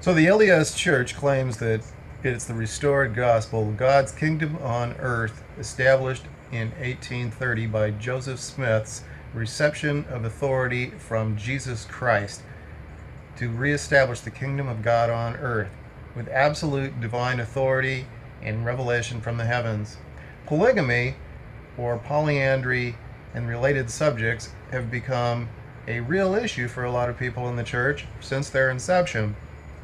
So the LDS Church claims that it's the restored gospel, God's kingdom on earth, established in 1830 by Joseph Smith's reception of authority from Jesus Christ to reestablish the kingdom of God on earth with absolute divine authority and revelation from the heavens. Polygamy, or polyandry, and related subjects have become a real issue for a lot of people in the church since their inception.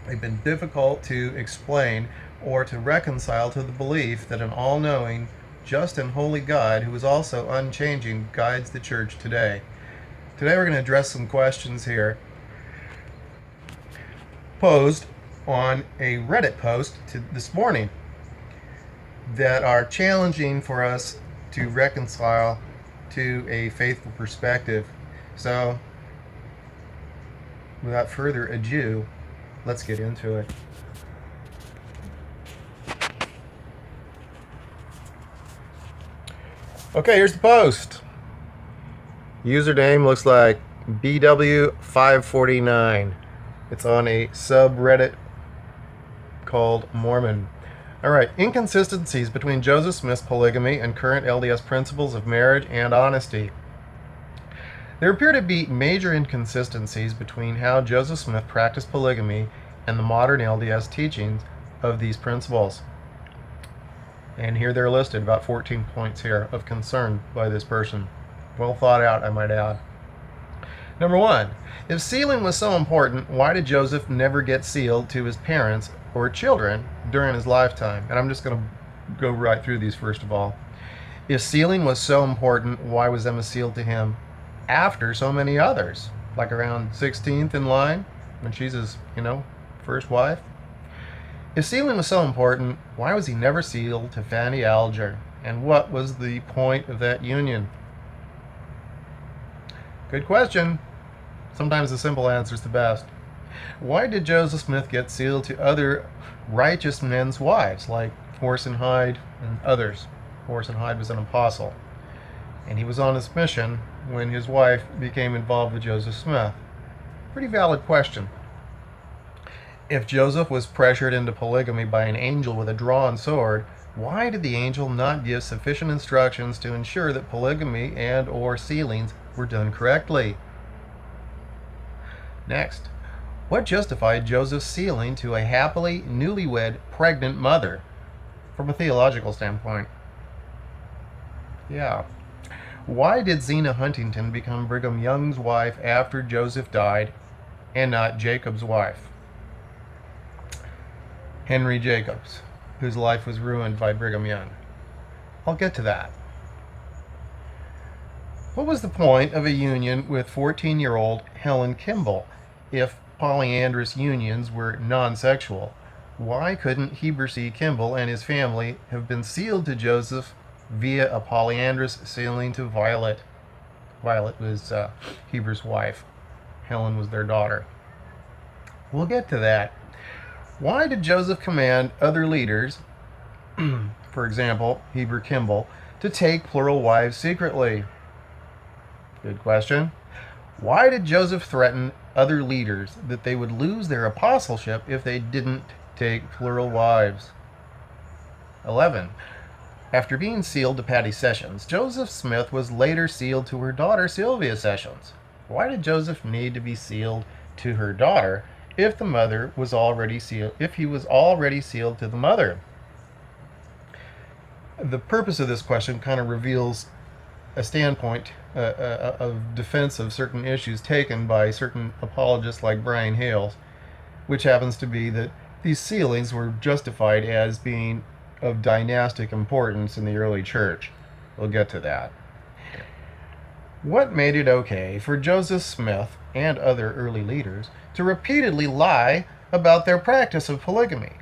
They've been difficult to explain or to reconcile to the belief that an all-knowing, just and holy God, who is also unchanging, guides the church today. Today we're going to address some questions here posed on a Reddit post this morning that are challenging for us to reconcile to a faithful perspective. So, without further ado, let's get into it. Okay, here's the post. Username looks like BW549. It's on a subreddit called Mormon. Alright, inconsistencies between Joseph Smith's polygamy and current LDS principles of marriage and honesty. There appear to be major inconsistencies between how Joseph Smith practiced polygamy and the modern LDS teachings of these principles. And here they're listed, about 14 points here of concern by this person. Well thought out, I might add. Number one, if sealing was so important, why did Joseph never get sealed to his parents or children during his lifetime? And I'm just going to go right through these first of all. If sealing was so important, why was Emma sealed to him after so many others? Like around 16th in line, when she's his, first wife? If sealing was so important, why was he never sealed to Fanny Alger? And what was the point of that union? Good question. Sometimes the simple answer is the best. Why did Joseph Smith get sealed to other righteous men's wives, like Orson Hyde and others? Orson Hyde was an apostle, and he was on his mission when his wife became involved with Joseph Smith. Pretty valid question. If Joseph was pressured into polygamy by an angel with a drawn sword, why did the angel not give sufficient instructions to ensure that polygamy and or sealings were done correctly? Next, what justified Joseph's sealing to a happily newlywed pregnant mother from a theological standpoint? Yeah. Why did Zena Huntington become Brigham Young's wife after Joseph died and not Jacob's wife? Henry Jacobs, whose life was ruined by Brigham Young. I'll get to that. What was the point of a union with 14-year-old Helen Kimball if polyandrous unions were non-sexual? Why couldn't Heber C. Kimball and his family have been sealed to Joseph via a polyandrous sealing to Violet? Violet was Heber's wife. Helen was their daughter. We'll get to that. Why did Joseph command other leaders, for example, Heber Kimball, to take plural wives secretly? Good question. Why did Joseph threaten other leaders that they would lose their apostleship if they didn't take plural wives? 11. After being sealed to Patty Sessions, Joseph Smith was later sealed to her daughter Sylvia Sessions. Why did Joseph need to be sealed to her daughter if the mother was already sealed, if he was already sealed to the mother? The purpose of this question kind of reveals a standpoint of defense of certain issues taken by certain apologists like Brian Hales, which happens to be that these sealings were justified as being of dynastic importance in the early church. We'll get to that. What made it okay for Joseph Smith and other early leaders to repeatedly lie about their practice of polygamy?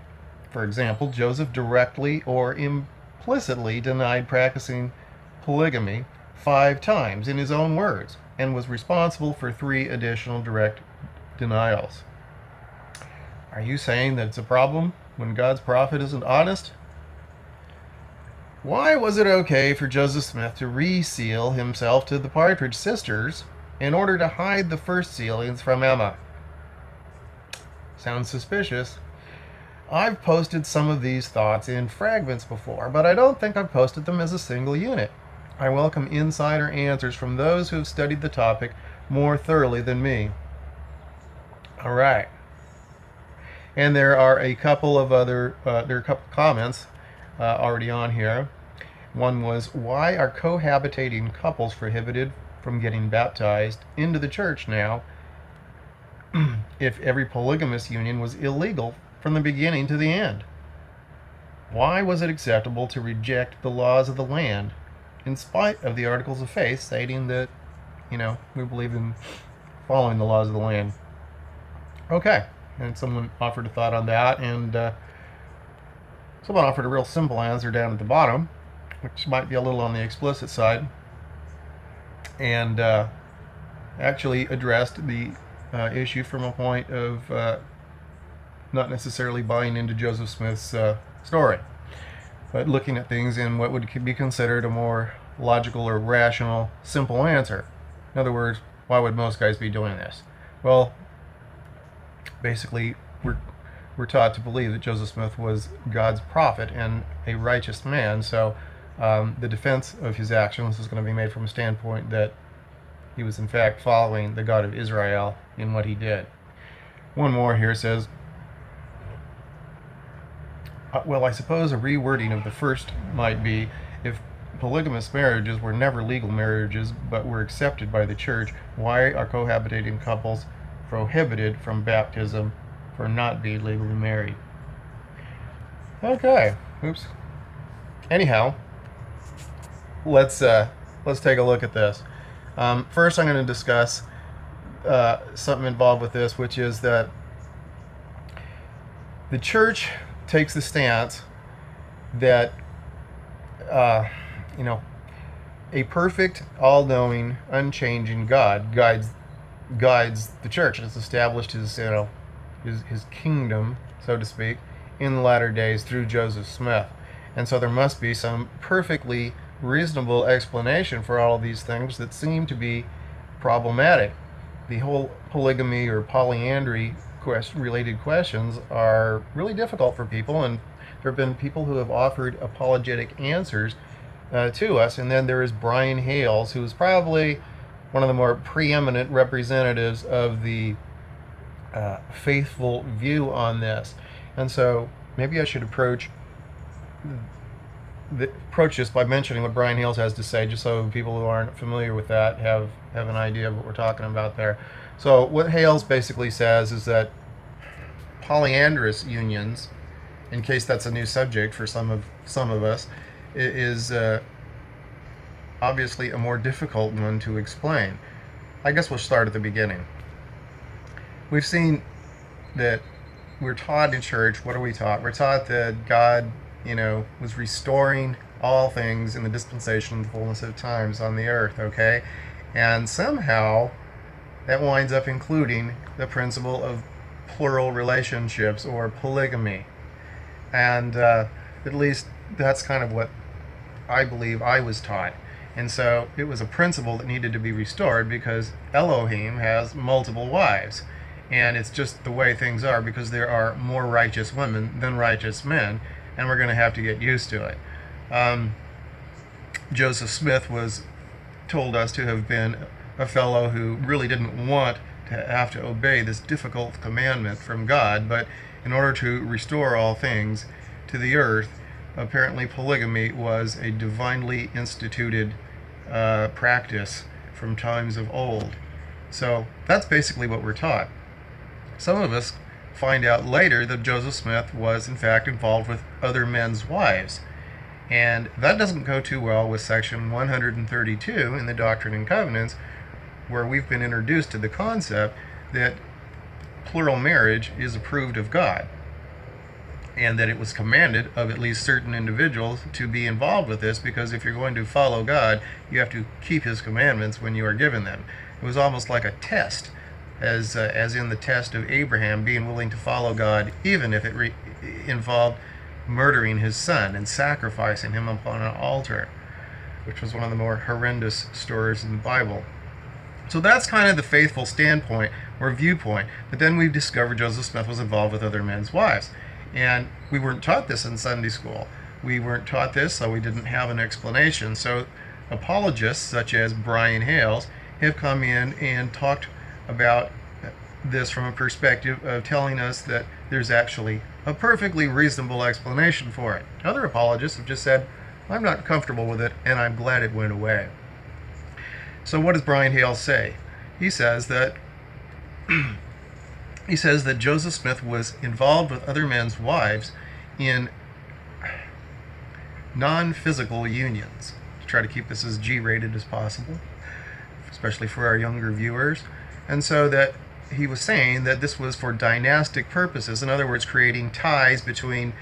For example, Joseph directly or implicitly denied practicing polygamy 5 times in his own words and was responsible for 3 additional direct denials. Are you saying that it's a problem when God's prophet isn't honest? Why was it okay for Joseph Smith to reseal himself to the Partridge sisters in order to hide the first sealings from Emma? Sounds suspicious. I've posted some of these thoughts in fragments before, but I don't think I've posted them as a single unit. I welcome insider answers from those who have studied the topic more thoroughly than me. All right. And there are a couple of comments already on here. One was, why are cohabitating couples prohibited from getting baptized into the church now if every polygamous union was illegal from the beginning to the end? Why was it acceptable to reject the laws of the land in spite of the articles of faith stating that, we believe in following the laws of the land? Okay, and someone offered a thought on that, and someone offered a real simple answer down at the bottom, which might be a little on the explicit side, and actually addressed the issue from a point of not necessarily buying into Joseph Smith's story, but looking at things in what would be considered a more logical or rational, simple answer. In other words, why would most guys be doing this? Well, basically, we're taught to believe that Joseph Smith was God's prophet and a righteous man, so the defense of his actions is going to be made from a standpoint that he was in fact following the God of Israel in what he did. One more here says, well, I suppose a rewording of the first might be, if polygamous marriages were never legal marriages but were accepted by the church, why are cohabitating couples prohibited from baptism for not being legally married? Okay, oops. Anyhow, let's take a look at this. First, I'm going to discuss something involved with this, which is that the church takes the stance that a perfect, all-knowing, unchanging God guides the church and has established his kingdom, so to speak, in the latter days through Joseph Smith. And so there must be some perfectly reasonable explanation for all of these things that seem to be problematic. The whole polygamy or polyandry related questions are really difficult for people, and there have been people who have offered apologetic answers to us. And then there is Brian Hales, who is probably one of the more preeminent representatives of the faithful view on this. And so maybe I should approach this by mentioning what Brian Hales has to say, just so people who aren't familiar with that have an idea of what we're talking about there. So what Hales basically says is that polyandrous unions, in case that's a new subject for some of us, is obviously a more difficult one to explain. I guess we'll start at the beginning. We've seen that we're taught in church. What are we taught? We're taught that God, was restoring all things in the dispensation of the fullness of times on the earth, okay? And somehow that winds up including the principle of plural relationships or polygamy. And at least that's kind of what I believe I was taught. And so it was a principle that needed to be restored because Elohim has multiple wives. And it's just the way things are because there are more righteous women than righteous men, and we're going to have to get used to it. Joseph Smith was told us to have been a fellow who really didn't want to have to obey this difficult commandment from God, but in order to restore all things to the earth, apparently polygamy was a divinely instituted practice from times of old. So that's basically what we're taught. Some of us find out later that Joseph Smith was in fact involved with other men's wives, and that doesn't go too well with section 132 in the Doctrine and Covenants, where we've been introduced to the concept that plural marriage is approved of God, and that it was commanded of at least certain individuals to be involved with this, because if you're going to follow God, you have to keep his commandments when you are given them. It was almost like a test, as in the test of Abraham being willing to follow God, even if it involved murdering his son and sacrificing him upon an altar, which was one of the more horrendous stories in the Bible. So that's kind of the faithful standpoint or viewpoint. But then we discovered Joseph Smith was involved with other men's wives. And we weren't taught this in Sunday school. We weren't taught this, so we didn't have an explanation. So apologists, such as Brian Hales, have come in and talked about this from a perspective of telling us that there's actually a perfectly reasonable explanation for it. Other apologists have just said, I'm not comfortable with it, and I'm glad it went away. So what does Brian Hales say? He says that Joseph Smith was involved with other men's wives in non-physical unions. To try to keep this as G-rated as possible, especially for our younger viewers. And so that he was saying that this was for dynastic purposes. In other words, creating ties between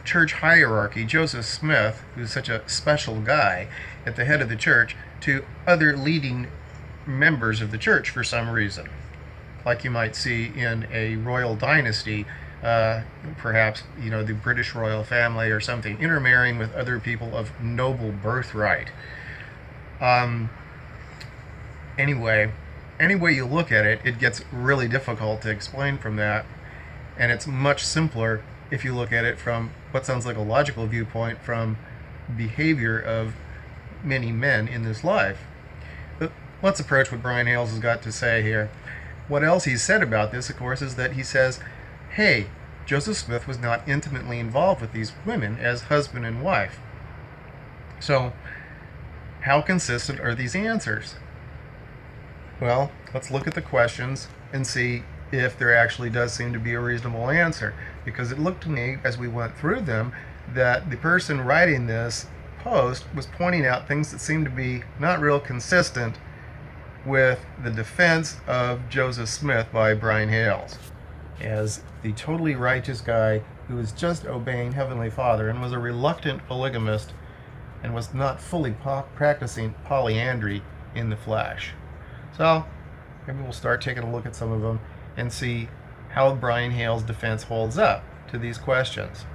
church hierarchy, Joseph Smith, who's such a special guy at the head of the church, to other leading members of the church for some reason. Like you might see in a royal dynasty, perhaps, the British royal family or something, intermarrying with other people of noble birthright. Anyway, any way you look at it, it gets really difficult to explain from that. And it's much simpler if you look at it from what sounds like a logical viewpoint from behavior of many men in this life. But let's approach what Brian Hales has got to say here. What else he's said about this, of course, is that he says, hey, Joseph Smith was not intimately involved with these women as husband and wife. So, how consistent are these answers? Well, let's look at the questions and see if there actually does seem to be a reasonable answer. Because it looked to me, as we went through them, that the person writing this post was pointing out things that seemed to be not real consistent with the defense of Joseph Smith by Brian Hales as the totally righteous guy who was just obeying Heavenly Father and was a reluctant polygamist and was not fully practicing polyandry in the flesh. So maybe we'll start taking a look at some of them and see how Brian Hales' defense holds up to these questions.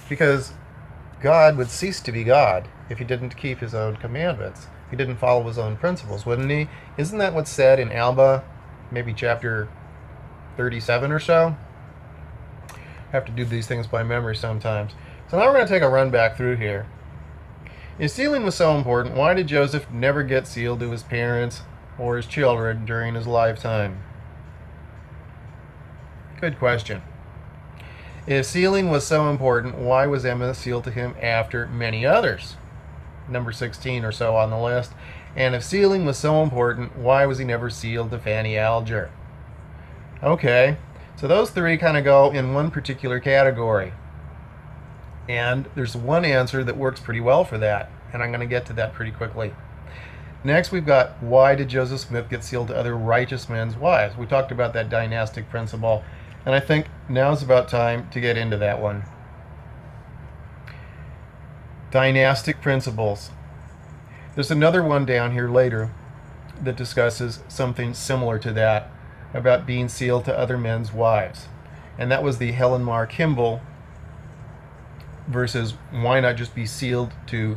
Because God would cease to be God if he didn't keep his own commandments. If he didn't follow his own principles, wouldn't he? Isn't that what's said in Alba, maybe chapter 37 or so? I have to do these things by memory sometimes. So now we're going to take a run back through here. If sealing was so important, why did Joseph never get sealed to his parents or his children during his lifetime? Good question. If sealing was so important, why was Emma sealed to him after many others? Number 16 or so on the list. And if sealing was so important, why was he never sealed to Fanny Alger? Okay, so those three kind of go in one particular category. And there's one answer that works pretty well for that, and I'm going to get to that pretty quickly. Next, we've got, why did Joseph Smith get sealed to other righteous men's wives? We talked about that dynastic principle, and I think now's about time to get into that one. Dynastic principles. There's another one down here later that discusses something similar to that, about being sealed to other men's wives. And that was the Helen Mar Kimball versus why not just be sealed to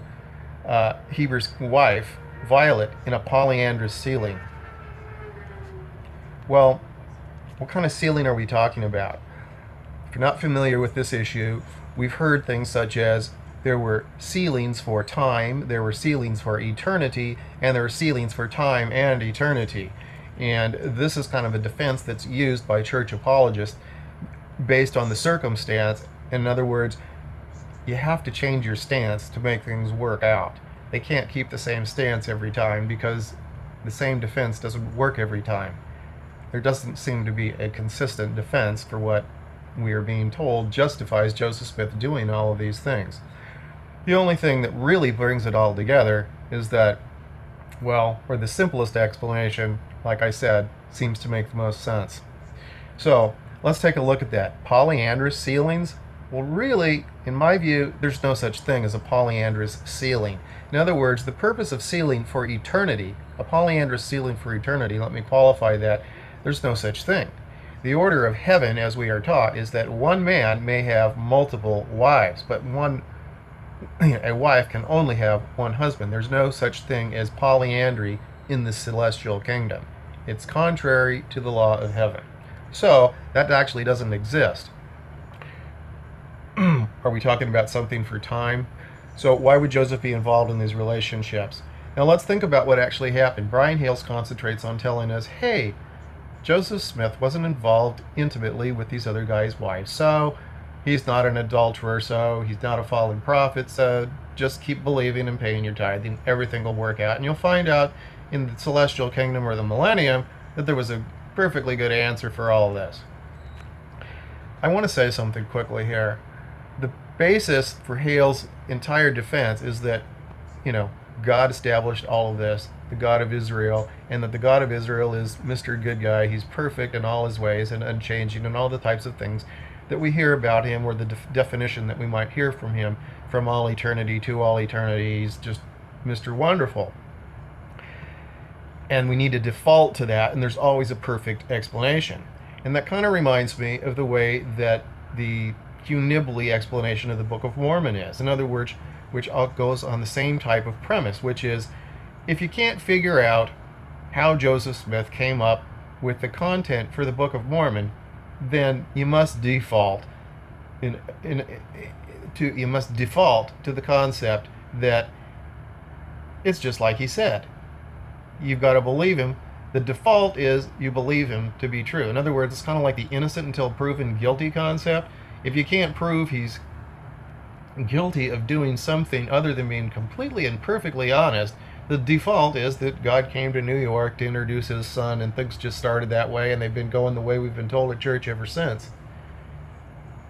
Heber's wife, Violet, in a polyandrous sealing. Well, what kind of sealing are we talking about? If you're not familiar with this issue, we've heard things such as there were sealings for time, there were sealings for eternity, and there were sealings for time and eternity. And this is kind of a defense that's used by church apologists based on the circumstance. In other words, you have to change your stance to make things work out. They can't keep the same stance every time because the same defense doesn't work every time. There doesn't seem to be a consistent defense for what we are being told justifies Joseph Smith doing all of these things. The only thing that really brings it all together is that, well, or the simplest explanation, like I said, seems to make the most sense. So let's take a look at that. Polyandrous sealings? Well, really, in my view, there's no such thing as a polyandrous sealing. In other words, the purpose of sealing for eternity, a polyandrous sealing for eternity, let me qualify that, there's no such thing. The order of heaven, as we are taught, is that one man may have multiple wives, but one a wife can only have one husband. There's no such thing as polyandry in the celestial kingdom. It's contrary to the law of heaven. So that actually doesn't exist. Are we talking about something for time? So why would Joseph be involved in these relationships? Now let's think about what actually happened. Brian Hales concentrates on telling us, hey, Joseph Smith wasn't involved intimately with these other guys' wives, so he's not an adulterer, so he's not a fallen prophet, so just keep believing and paying your tithe and everything will work out. And you'll find out in the celestial kingdom or the millennium that there was a perfectly good answer for all of this. I want to say something quickly here. The basis for Hale's entire defense is that, God established all of this, the God of Israel, and that the God of Israel is Mr. Good Guy. He's perfect in all his ways and unchanging and all the types of things that we hear about him, or the definition that we might hear from him from all eternity to all eternity. He's just Mr. Wonderful. And we need to default to that, and there's always a perfect explanation. And that kind of reminds me of the way that the Hugh Nibley explanation of the Book of Mormon is. In other words, which goes on the same type of premise, which is, if you can't figure out how Joseph Smith came up with the content for the Book of Mormon, then you must default to the concept that it's just like he said. You've got to believe him. The default is you believe him to be true. In other words, it's kind of like the innocent until proven guilty concept. If you can't prove he's guilty of doing something other than being completely and perfectly honest, the default is that God came to New York to introduce his son, and things just started that way, and they've been going the way we've been told at church ever since.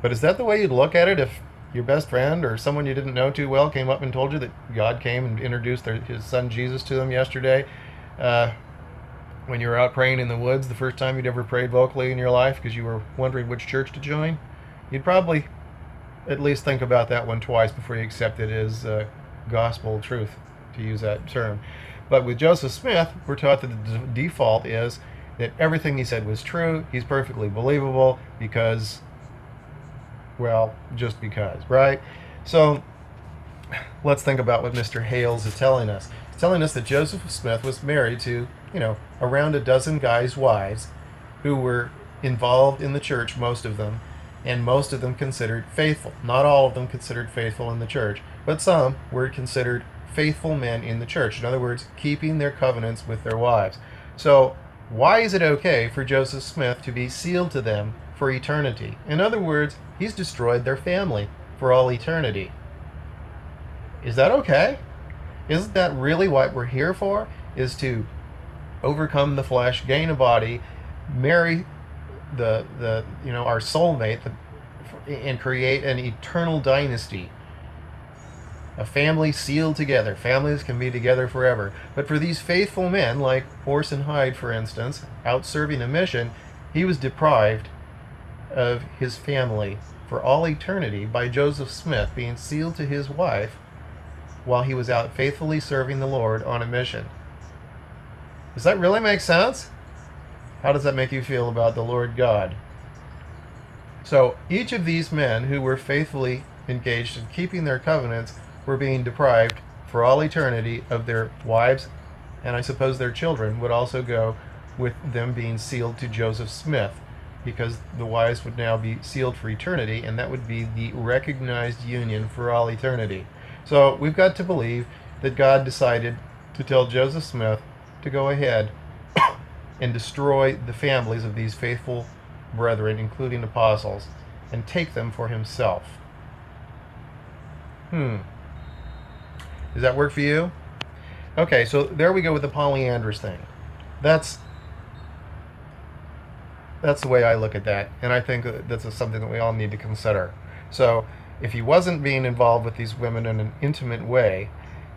But is that the way you'd look at it if your best friend or someone you didn't know too well came up and told you that God came and introduced his son Jesus to them yesterday when you were out praying in the woods, the first time you'd ever prayed vocally in your life because you were wondering which church to join? You'd probably at least think about that one twice before you accept it as gospel truth, to use that term. But with Joseph Smith, we're taught that the default is that everything he said was true. He's perfectly believable because, well, just because, right? So let's think about what Mr. Hales is telling us. He's telling us that Joseph Smith was married to, around a dozen guys' wives who were involved in the church, most of them, and most of them considered faithful. Not all of them considered faithful in the church, but some were considered faithful men in the church. In other words, keeping their covenants with their wives. So why is it okay for Joseph Smith to be sealed to them for eternity? In other words, he's destroyed their family for all eternity. Is that okay? Isn't that really what we're here for? Is to overcome the flesh, gain a body, marry our soulmate, and create an eternal dynasty. A family sealed together. Families can be together forever. But for these faithful men, like Orson Hyde, for instance, out serving a mission, he was deprived of his family for all eternity by Joseph Smith being sealed to his wife while he was out faithfully serving the Lord on a mission. Does that really make sense? How does that make you feel about the Lord God? So each of these men who were faithfully engaged in keeping their covenants were being deprived for all eternity of their wives, and I suppose their children would also go with them being sealed to Joseph Smith, because the wives would now be sealed for eternity, and that would be the recognized union for all eternity. So we've got to believe that God decided to tell Joseph Smith to go ahead and destroy the families of these faithful brethren, including apostles, and take them for himself. Does that work for you? Okay, so there we go with the polyandrous thing. That's the way I look at that, and I think that's something that we all need to consider. So if he wasn't being involved with these women in an intimate way,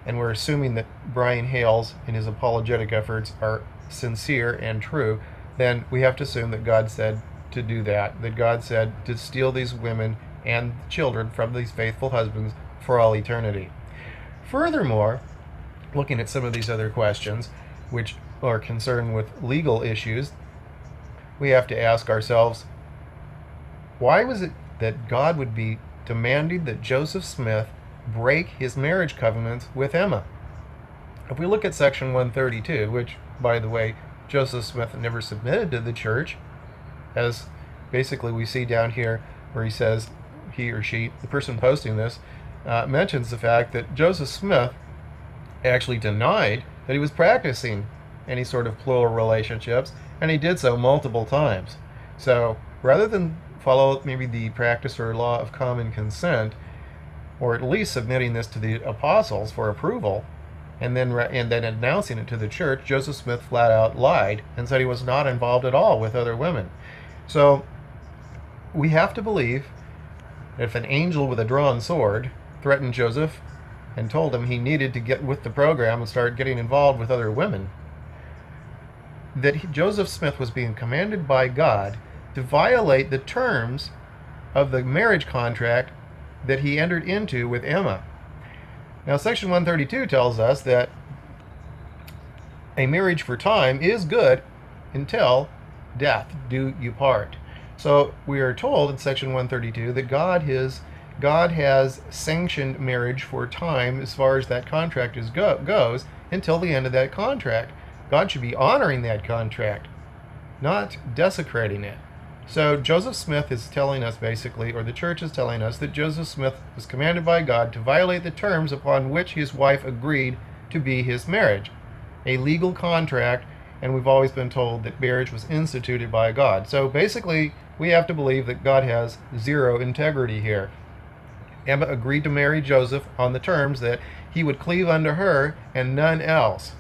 and we're assuming that Brian Hales in his apologetic efforts are sincere and true, then we have to assume that God said to do that God said to steal these women and children from these faithful husbands for all eternity. Furthermore, looking at some of these other questions, which are concerned with legal issues, we have to ask ourselves, why was it that God would be demanding that Joseph Smith break his marriage covenant with Emma. If we look at section 132, which, by the way, Joseph Smith never submitted to the church, as basically we see down here where he says, he or she, the person posting this, mentions the fact that Joseph Smith actually denied that he was practicing any sort of plural relationships, and he did so multiple times. So rather than follow maybe the practice or law of common consent, or at least submitting this to the apostles for approval, and then announcing it to the church, Joseph Smith flat out lied and said he was not involved at all with other women. So we have to believe that if an angel with a drawn sword threatened Joseph and told him he needed to get with the program and start getting involved with other women, that Joseph Smith was being commanded by God to violate the terms of the marriage contract that he entered into with Emma. Now, section 132 tells us that a marriage for time is good until death do you part. So we are told in section 132 that God has sanctioned marriage for time as far as that contract goes until the end of that contract. God should be honoring that contract, not desecrating it. So Joseph Smith is telling us basically, or the church is telling us, that Joseph Smith was commanded by God to violate the terms upon which his wife agreed to be his marriage, a legal contract, and we've always been told that marriage was instituted by God. So basically, we have to believe that God has zero integrity here. Emma agreed to marry Joseph on the terms that he would cleave unto her and none else,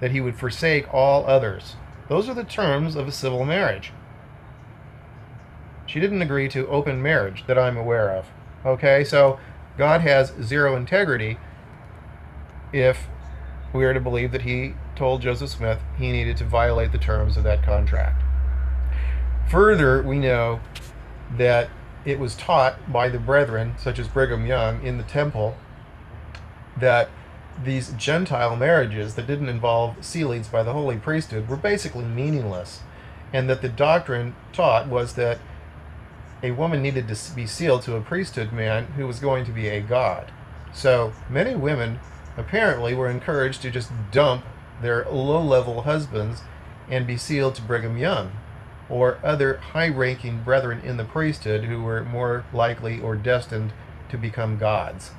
that he would forsake all others. Those are the terms of a civil marriage. She didn't agree to open marriage that I'm aware of. Okay, so God has zero integrity if we are to believe that he told Joseph Smith he needed to violate the terms of that contract. Further, we know that it was taught by the brethren, such as Brigham Young, in the temple, that these Gentile marriages that didn't involve sealings by the holy priesthood were basically meaningless, and that the doctrine taught was that a woman needed to be sealed to a priesthood man who was going to be a god. So many women apparently were encouraged to just dump their low-level husbands and be sealed to Brigham Young or other high-ranking brethren in the priesthood who were more likely or destined to become gods.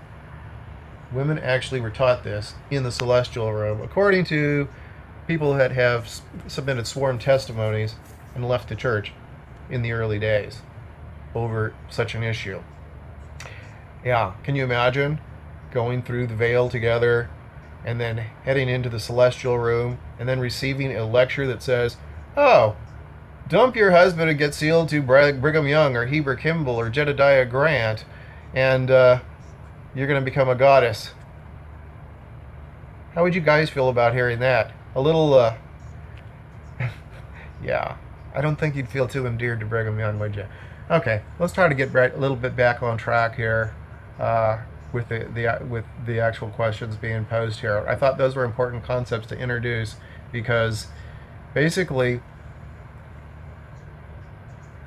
Women actually were taught this in the celestial realm, according to people that have submitted sworn testimonies and left the church in the early days over such an issue. Yeah, can you imagine going through the veil together and then heading into the celestial room and then receiving a lecture that says, oh, dump your husband and get sealed to Brigham Young or Heber Kimball or Jedediah Grant, and you're going to become a goddess. How would you guys feel about hearing that? A little, yeah, I don't think you'd feel too endeared to Brigham Young, would you? Okay, let's try to get a little bit back on track here with the actual questions being posed here. I thought those were important concepts to introduce because basically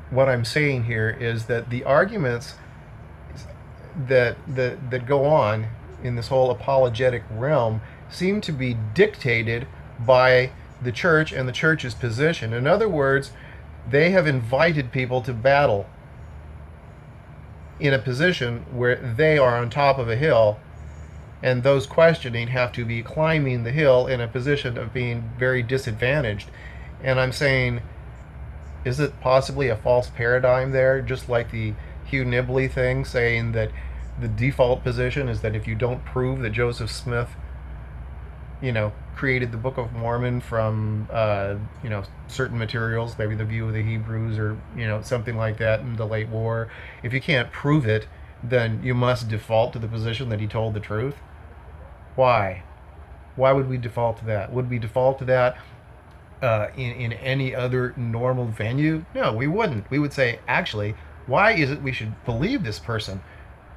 what I'm saying here is that the arguments that go on in this whole apologetic realm seem to be dictated by the church and the church's position. In other words, they have invited people to battle in a position where they are on top of a hill, and those questioning have to be climbing the hill in a position of being very disadvantaged. And I'm saying, is it possibly a false paradigm there, just like the Hugh Nibley thing, saying that the default position is that if you don't prove that Joseph Smith, created the Book of Mormon from, certain materials, maybe the view of the Hebrews or, something like that in the late war. If you can't prove it, then you must default to the position that he told the truth. Why? Why would we default to that? Would we default to that in any other normal venue? No, we wouldn't. We would say, actually, why is it we should believe this person?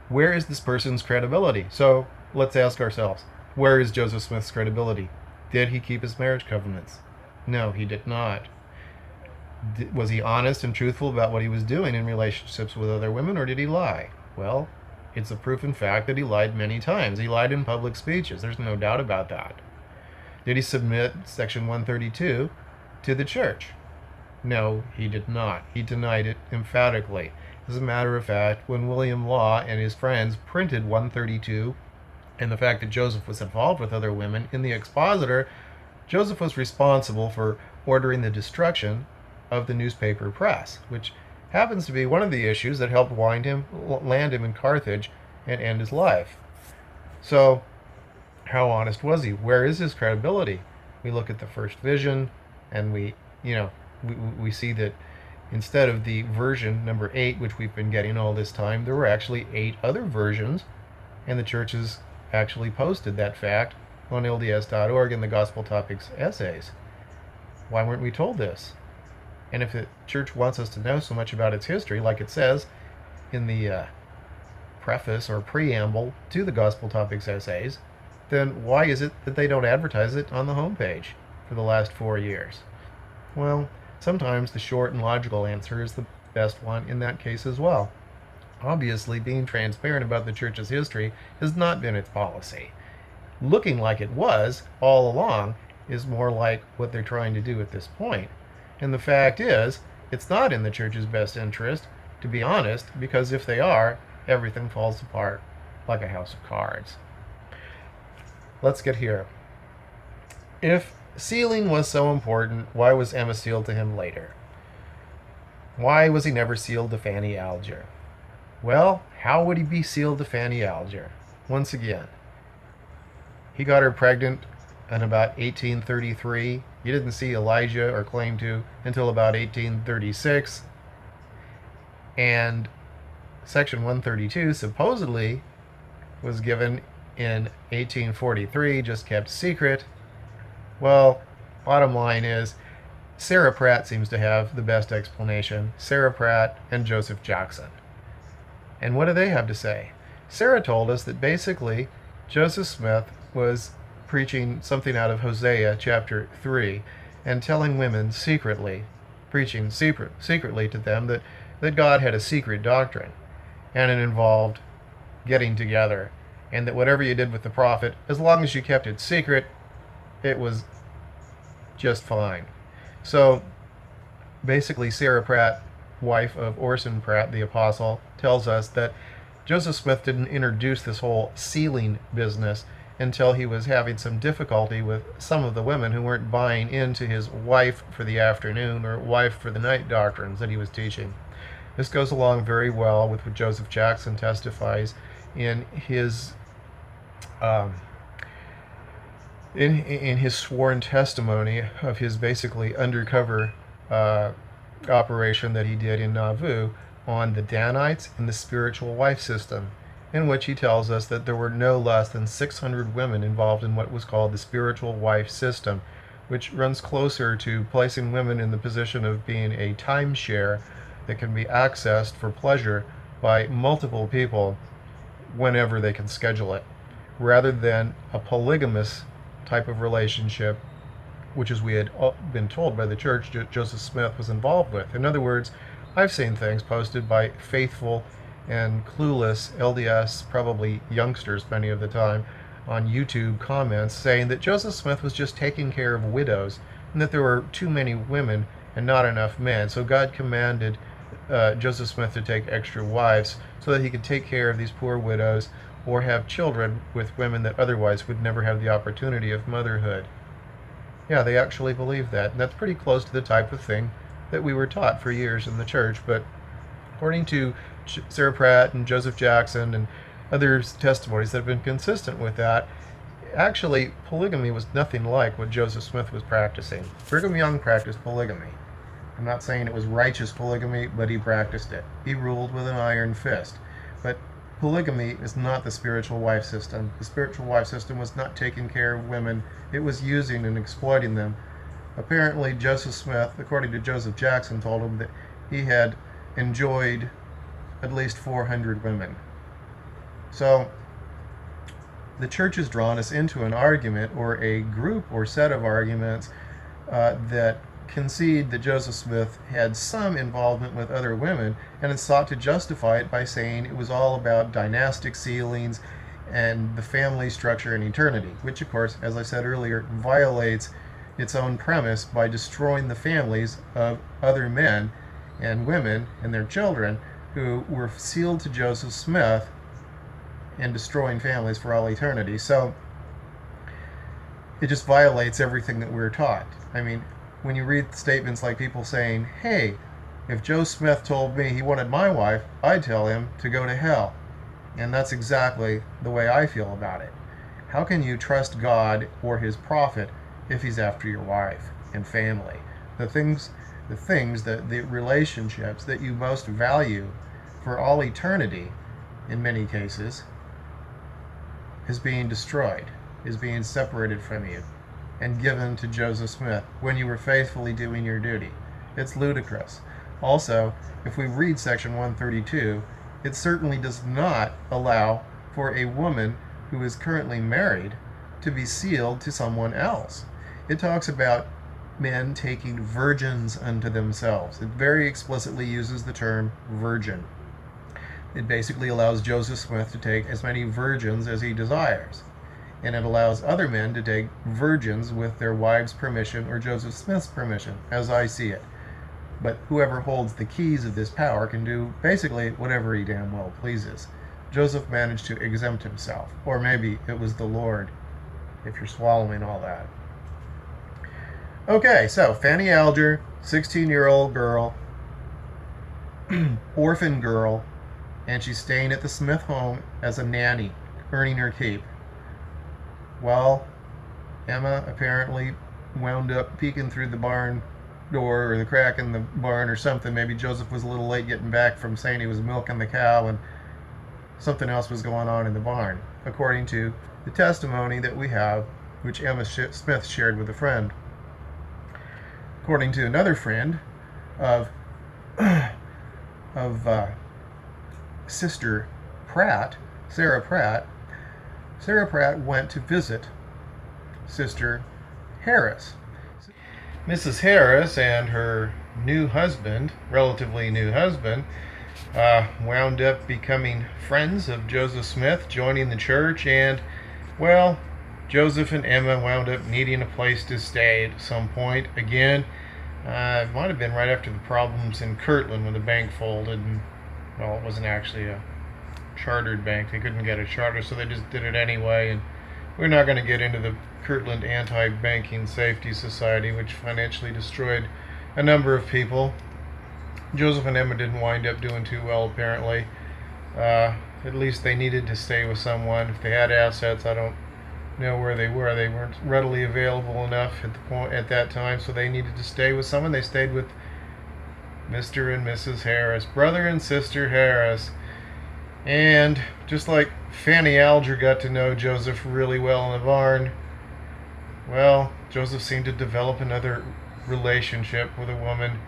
Where is this person's credibility? So let's ask ourselves, where is Joseph Smith's credibility? Did he keep his marriage covenants? No, he did not. Was he honest and truthful about what he was doing in relationships with other women, or did he lie? Well, It's a proof in fact that he lied many times. He lied in public speeches. There's no doubt about that. Did he submit Section 132 to the church? No, he did not. He denied it emphatically. As a matter of fact, when William Law and his friends printed 132 and the fact that Joseph was involved with other women in the expositor, Joseph was responsible for ordering the destruction of the newspaper press, which happens to be one of the issues that helped land him in Carthage and end his life. So, how honest was he? Where is his credibility? We look at the first vision, and we see that instead of the version number 8, which we've been getting all this time, there were actually 8 other versions, and the churches actually posted that fact on LDS.org in the Gospel Topics essays. Why weren't we told this? And if the church wants us to know so much about its history, like it says in the preface or preamble to the Gospel Topics essays, then why is it that they don't advertise it on the homepage for the last 4 years? Well, sometimes the short and logical answer is the best one in that case as well. Obviously, being transparent about the church's history has not been its policy. Looking like it was all along is more like what they're trying to do at this point. And the fact is, it's not in the church's best interest, to be honest, because if they are, everything falls apart like a house of cards. Let's get here. If sealing was so important, why was Emma sealed to him later? Why was he never sealed to Fanny Alger? Well, how would he be sealed to Fanny Alger? Once again, he got her pregnant in about 1833. You didn't see Elijah, or claim to, until about 1836. And Section 132 supposedly was given in 1843, just kept secret. Well, bottom line is, Sarah Pratt seems to have the best explanation. Sarah Pratt and Joseph Jackson. And what do they have to say? Sarah told us that basically Joseph Smith was preaching something out of Hosea chapter 3 and telling women secretly, preaching secretly to them that God had a secret doctrine, and it involved getting together, and that whatever you did with the prophet, as long as you kept it secret, it was just fine. So basically, Sarah Pratt, wife of Orson Pratt, the apostle, tells us that Joseph Smith didn't introduce this whole sealing business until he was having some difficulty with some of the women who weren't buying into his wife for the afternoon or wife for the night doctrines that he was teaching. This goes along very well with what Joseph Jackson testifies in his in his sworn testimony of his basically undercover operation that he did in Nauvoo on the Danites and the spiritual wife system, in which he tells us that there were no less than 600 women involved in what was called the spiritual wife system, which runs closer to placing women in the position of being a timeshare that can be accessed for pleasure by multiple people whenever they can schedule it, rather than a polygamous type of relationship, which, as we had been told by the church, Joseph Smith was involved with. In other words, I've seen things posted by faithful and clueless LDS, probably youngsters many of the time, on YouTube comments saying that Joseph Smith was just taking care of widows and that there were too many women and not enough men. So God commanded Joseph Smith to take extra wives so that he could take care of these poor widows or have children with women that otherwise would never have the opportunity of motherhood. Yeah, they actually believe that, and that's pretty close to the type of thing that we were taught for years in the church. But according to Sarah Pratt and Joseph Jackson and other testimonies that have been consistent with that, actually polygamy was nothing like what Joseph Smith was practicing. Brigham Young practiced polygamy. I'm not saying it was righteous polygamy, but he practiced it. He ruled with an iron fist. But polygamy is not the spiritual wife system. The spiritual wife system was not taking care of women. It was using and exploiting them. Apparently, Joseph Smith, according to Joseph Jackson, told him that he had enjoyed at least 400 women. So the church has drawn us into an argument or a group or set of arguments that concede that Joseph Smith had some involvement with other women and has sought to justify it by saying it was all about dynastic sealings and the family structure in eternity, which, of course, as I said earlier, violates its own premise by destroying the families of other men and women and their children who were sealed to Joseph Smith and destroying families for all eternity. So it just violates everything that we're taught. I mean, when you read statements like people saying, hey, if Joe Smith told me he wanted my wife, I'd tell him to go to hell. And that's exactly the way I feel about it. How can you trust God or his prophet if he's after your wife and family? The relationships that you most value for all eternity, in many cases, is being destroyed, is being separated from you and given to Joseph Smith when you were faithfully doing your duty. It's ludicrous. Also, if we read section 132, it certainly does not allow for a woman who is currently married to be sealed to someone else. It talks about men taking virgins unto themselves. It very explicitly uses the term virgin. It basically allows Joseph Smith to take as many virgins as he desires. And it allows other men to take virgins with their wives' permission or Joseph Smith's permission, as I see it. But whoever holds the keys of this power can do basically whatever he damn well pleases. Joseph managed to exempt himself. Or maybe it was the Lord, if you're swallowing all that. Okay, so Fanny Alger, 16-year-old girl, orphan girl, and she's staying at the Smith home as a nanny, earning her keep. Well, Emma apparently wound up peeking through the barn door or the crack in the barn or something. Maybe Joseph was a little late getting back from saying he was milking the cow and something else was going on in the barn, according to the testimony that we have, which Emma Smith shared with a friend. According to another friend of Sister Pratt, Sarah Pratt went to visit Sister Harris. Mrs. Harris and her new husband, relatively new husband, wound up becoming friends of Joseph Smith, joining the church, and, well, Joseph and Emma wound up needing a place to stay at some point. Again, it might have been right after the problems in Kirtland when the bank folded, and, well, it wasn't actually a chartered bank. They couldn't get a charter, so they just did it anyway, and we're not going to get into the Kirtland Anti-Banking Safety Society, which financially destroyed a number of people. Joseph and Emma didn't wind up doing too well, apparently. At least they needed to stay with someone. If they had assets, I don't know where they were. They weren't readily available enough at that time, so they needed to stay with someone. They stayed with Mr. and Mrs. Harris, brother and sister Harris. And just like Fanny Alger got to know Joseph really well in the barn, well, Joseph seemed to develop another relationship with a woman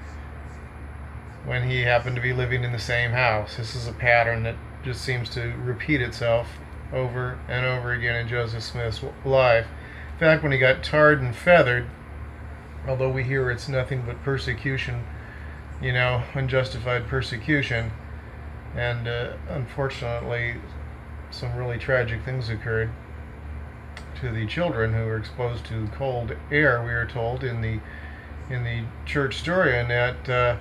when he happened to be living in the same house. This is a pattern that just seems to repeat itself over and over again in Joseph Smith's life. In fact, when he got tarred and feathered, although we hear it's nothing but persecution, unjustified persecution, and unfortunately some really tragic things occurred to the children who were exposed to cold air, we are told in the church story, and that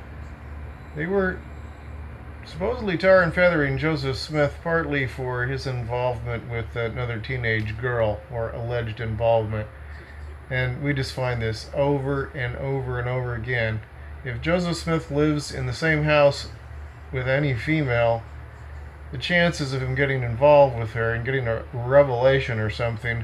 they were supposedly tar and feathering Joseph Smith partly for his involvement with another teenage girl, or alleged involvement. And we just find this over and over and over again. If Joseph Smith lives in the same house with any female, the chances of him getting involved with her and getting a revelation or something,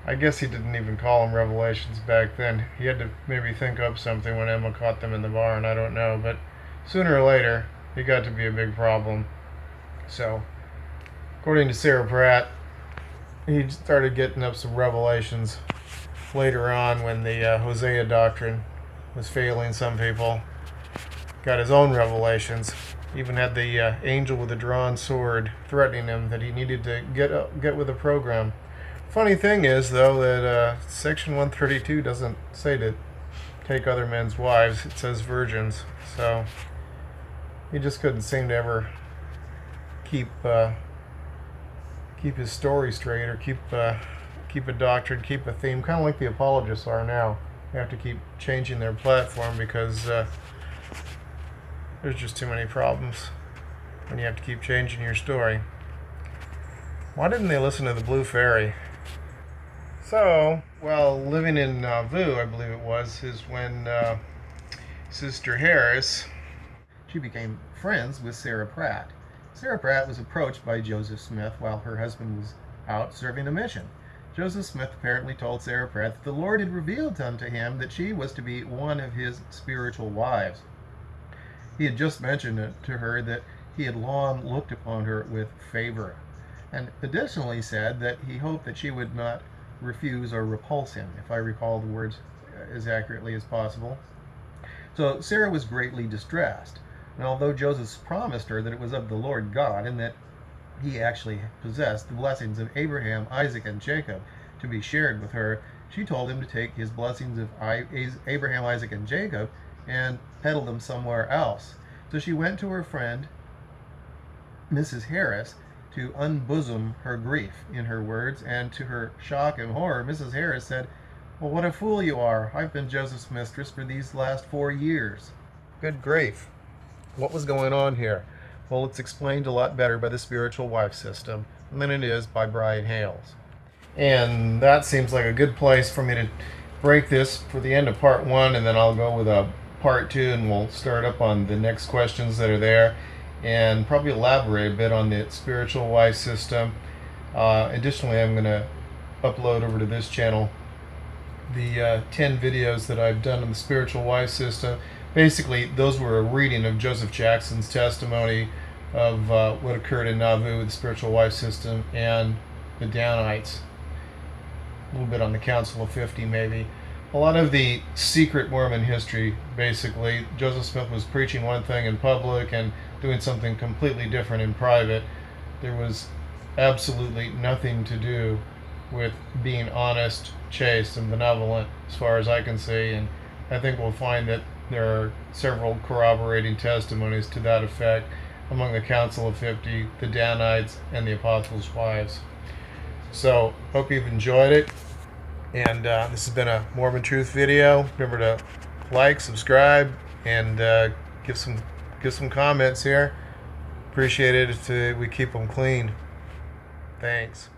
I guess he didn't even call them revelations back then. He had to maybe think up something when Emma caught them in the barn, I don't know, but sooner or later, it got to be a big problem. So, according to Sarah Pratt, he started getting up some revelations later on when the Hosea doctrine was failing some people. Got his own revelations. Even had the angel with a drawn sword threatening him that he needed to get with the program. Funny thing is, though, that Section 132 doesn't say to take other men's wives. It says virgins. So he just couldn't seem to ever keep his story straight, or keep a doctrine, keep a theme, kind of like the apologists are now. They have to keep changing their platform because there's just too many problems when you have to keep changing your story. Why didn't they listen to the Blue Fairy? So, while living in Nauvoo, I believe it was, is when Sister Harris, she became friends with Sarah Pratt. Sarah Pratt was approached by Joseph Smith while her husband was out serving a mission. Joseph Smith apparently told Sarah Pratt that the Lord had revealed unto him that she was to be one of his spiritual wives. He had just mentioned it to her that he had long looked upon her with favor, and additionally said that he hoped that she would not refuse or repulse him, if I recall the words as accurately as possible. So Sarah was greatly distressed, and although Joseph promised her that it was of the Lord God and that he actually possessed the blessings of Abraham, Isaac, and Jacob to be shared with her, she told him to take his blessings of Abraham, Isaac, and Jacob and peddle them somewhere else. So she went to her friend, Mrs. Harris, to unbosom her grief, in her words, and to her shock and horror, Mrs. Harris said, "Well, what a fool you are. I've been Joseph's mistress for these last 4 years." Good grief. What was going on here? Well, it's explained a lot better by the spiritual wife system than it is by Brian Hales. And that seems like a good place for me to break this for the end of part 1, and then I'll go with a part 2, and we'll start up on the next questions that are there, and probably elaborate a bit on the spiritual wife system. Additionally, I'm going to upload over to this channel the 10 videos that I've done on the spiritual wife system. Basically, those were a reading of Joseph Jackson's testimony of what occurred in Nauvoo with the spiritual wife system and the Downites. A little bit on the Council of 50, maybe. A lot of the secret Mormon history, basically. Joseph Smith was preaching one thing in public and doing something completely different in private. There was absolutely nothing to do with being honest, chaste, and benevolent, as far as I can see. And I think we'll find that there are several corroborating testimonies to that effect among the Council of 50, the Downites, and the Apostles' wives. So, hope you've enjoyed it. And this has been a Mormon Truth video. Remember to like, subscribe, and give some comments here. Appreciate it if we keep them clean. Thanks.